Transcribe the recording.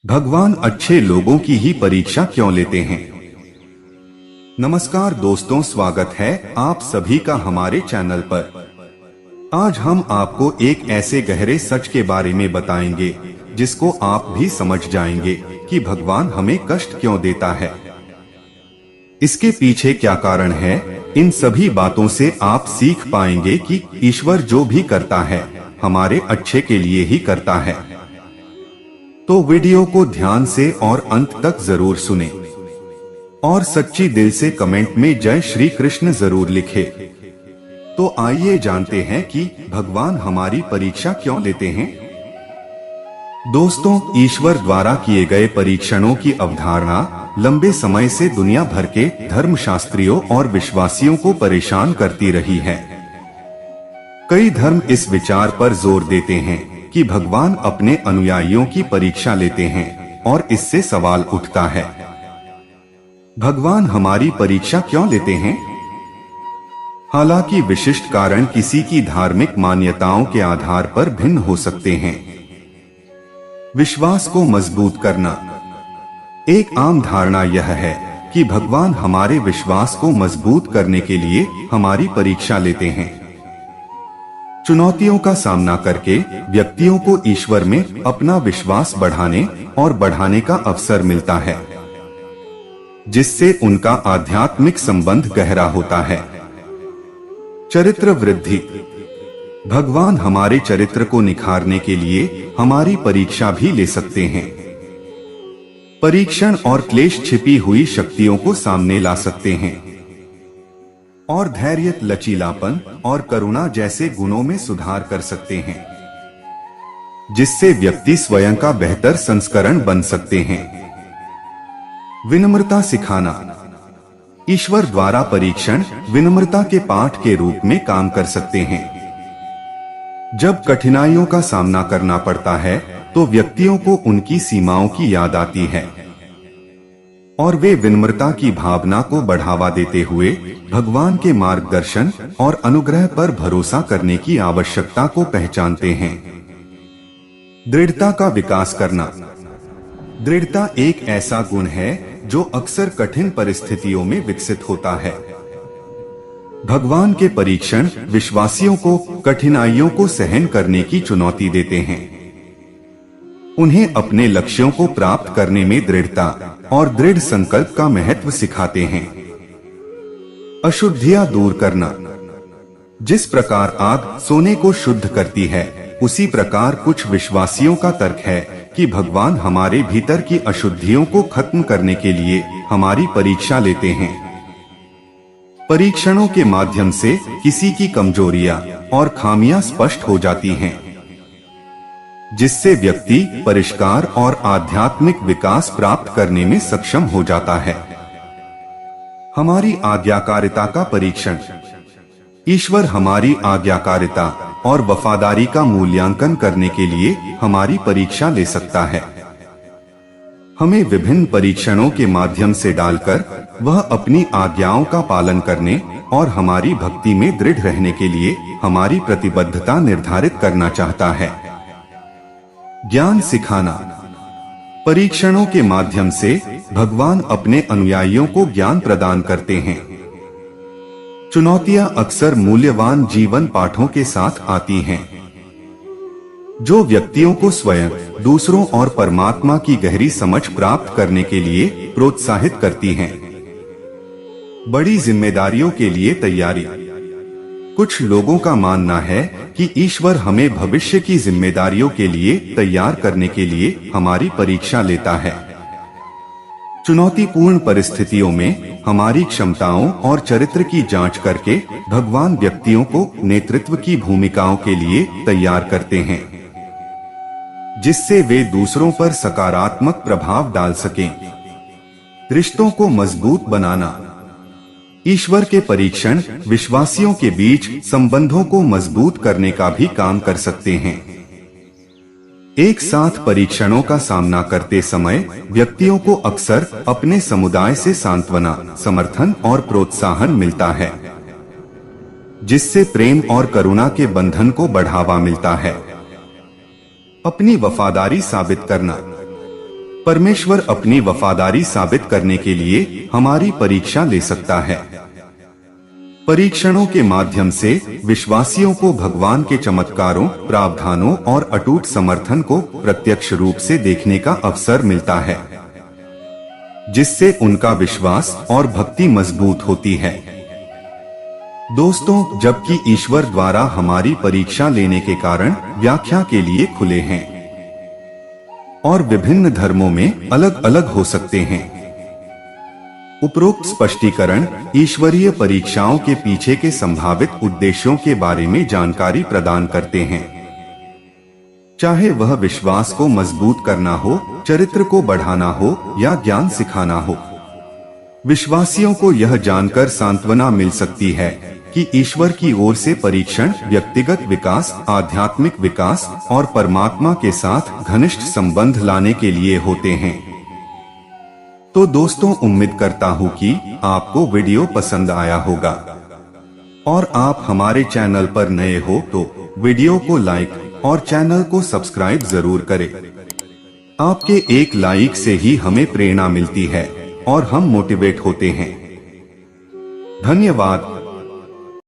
भगवान अच्छे लोगों की ही परीक्षा क्यों लेते हैं। नमस्कार दोस्तों, स्वागत है आप सभी का हमारे चैनल पर। आज हम आपको एक ऐसे गहरे सच के बारे में बताएंगे जिसको आप भी समझ जाएंगे कि भगवान हमें कष्ट क्यों देता है, इसके पीछे क्या कारण है। इन सभी बातों से आप सीख पाएंगे कि ईश्वर जो भी करता है हमारे अच्छे के लिए ही करता है। तो वीडियो को ध्यान से और अंत तक जरूर सुने और सच्ची दिल से कमेंट में जय श्री कृष्ण जरूर लिखे। तो आइए जानते हैं कि भगवान हमारी परीक्षा क्यों लेते हैं। दोस्तों, ईश्वर द्वारा किए गए परीक्षणों की अवधारणा लंबे समय से दुनिया भर के धर्मशास्त्रियों और विश्वासियों को परेशान करती रही है। कई धर्म इस विचार पर जोर देते हैं कि भगवान अपने अनुयायियों की परीक्षा लेते हैं और इससे सवाल उठता है, भगवान हमारी परीक्षा क्यों लेते हैं। हालांकि विशिष्ट कारण किसी की धार्मिक मान्यताओं के आधार पर भिन्न हो सकते हैं। विश्वास को मजबूत करना। एक आम धारणा यह है कि भगवान हमारे विश्वास को मजबूत करने के लिए हमारी परीक्षा लेते हैं। चुनौतियों का सामना करके व्यक्तियों को ईश्वर में अपना विश्वास बढ़ाने और बढ़ाने का अवसर मिलता है, जिससे उनका आध्यात्मिक संबंध गहरा होता है। चरित्र वृद्धि। भगवान हमारे चरित्र को निखारने के लिए हमारी परीक्षा भी ले सकते हैं। परीक्षण और क्लेश छिपी हुई शक्तियों को सामने ला सकते हैं और धैर्य, लचीलापन और करुणा जैसे गुणों में सुधार कर सकते हैं, जिससे व्यक्ति स्वयं का बेहतर संस्करण बन सकते हैं। विनम्रता सिखाना। ईश्वर द्वारा परीक्षण विनम्रता के पाठ के रूप में काम कर सकते हैं। जब कठिनाइयों का सामना करना पड़ता है तो व्यक्तियों को उनकी सीमाओं की याद आती है और वे विनम्रता की भावना को बढ़ावा देते हुए भगवान के मार्गदर्शन और अनुग्रह पर भरोसा करने की आवश्यकता को पहचानते हैं। दृढ़ता का विकास करना। दृढ़ता एक ऐसा गुण है जो अक्सर कठिन परिस्थितियों में विकसित होता है। भगवान के परीक्षण विश्वासियों को कठिनाइयों को सहन करने की चुनौती देते हैं, उन्हें अपने लक्ष्यों को प्राप्त करने में दृढ़ता और दृढ़ संकल्प का महत्व सिखाते हैं। अशुद्धियां दूर करना। जिस प्रकार आग सोने को शुद्ध करती है, उसी प्रकार कुछ विश्वासियों का तर्क है कि भगवान हमारे भीतर की अशुद्धियों को खत्म करने के लिए हमारी परीक्षा लेते हैं। परीक्षणों के माध्यम से किसी की कमजोरियां और खामियां स्पष्ट हो जाती हैं, जिससे व्यक्ति परिष्कार और आध्यात्मिक विकास प्राप्त करने में सक्षम हो जाता है। हमारी आज्ञाकारिता का परीक्षण। ईश्वर हमारी आज्ञाकारिता और वफादारी का मूल्यांकन करने के लिए हमारी परीक्षा ले सकता है। हमें विभिन्न परीक्षणों के माध्यम से डालकर वह अपनी आज्ञाओं का पालन करने और हमारी भक्ति में दृढ़ रहने के लिए हमारी प्रतिबद्धता निर्धारित करना चाहता है। ज्ञान सिखाना। परीक्षणों के माध्यम से भगवान अपने अनुयायियों को ज्ञान प्रदान करते हैं। चुनौतियां अक्सर मूल्यवान जीवन पाठों के साथ आती हैं, जो व्यक्तियों को स्वयं, दूसरों और परमात्मा की गहरी समझ प्राप्त करने के लिए प्रोत्साहित करती हैं। बड़ी जिम्मेदारियों के लिए तैयारी। कुछ लोगों का मानना है कि ईश्वर हमें भविष्य की जिम्मेदारियों के लिए तैयार करने के लिए हमारी परीक्षा लेता है। चुनौतीपूर्ण परिस्थितियों में हमारी क्षमताओं और चरित्र की जांच करके भगवान व्यक्तियों को नेतृत्व की भूमिकाओं के लिए तैयार करते हैं, जिससे वे दूसरों पर सकारात्मक प्रभाव डाल सकें। रिश्तों को मजबूत बनाना। ईश्वर के परीक्षण विश्वासियों के बीच संबंधों को मजबूत करने का भी काम कर सकते हैं। एक साथ परीक्षणों का सामना करते समय व्यक्तियों को अक्सर अपने समुदाय से सांत्वना, समर्थन और प्रोत्साहन मिलता है, जिससे प्रेम और करुणा के बंधन को बढ़ावा मिलता है। अपनी वफादारी साबित करना। परमेश्वर अपनी वफादारी साबित करने के लिए हमारी परीक्षा ले सकता है। परीक्षणों के माध्यम से विश्वासियों को भगवान के चमत्कारों, प्रावधानों और अटूट समर्थन को प्रत्यक्ष रूप से देखने का अवसर मिलता है, जिससे उनका विश्वास और भक्ति मजबूत होती है। दोस्तों, जबकि ईश्वर द्वारा हमारी परीक्षा लेने के कारण व्याख्या के लिए खुले हैं और विभिन्न धर्मों में अलग अलग हो सकते हैं। उपरोक्त स्पष्टीकरण ईश्वरीय परीक्षाओं के पीछे के संभावित उद्देश्यों के बारे में जानकारी प्रदान करते हैं, चाहे वह विश्वास को मजबूत करना हो, चरित्र को बढ़ाना हो या ज्ञान सिखाना हो। विश्वासियों को यह जानकर सांत्वना मिल सकती है कि ईश्वर की ओर से परीक्षण व्यक्तिगत विकास, आध्यात्मिक विकास और परमात्मा के साथ घनिष्ठ संबंध लाने के लिए होते हैं। तो दोस्तों, उम्मीद करता हूँ कि आपको वीडियो पसंद आया होगा और आप हमारे चैनल पर नए हो तो वीडियो को लाइक और चैनल को सब्सक्राइब जरूर करें। आपके एक लाइक से ही हमें प्रेरणा मिलती है और हम मोटिवेट होते हैं। धन्यवाद।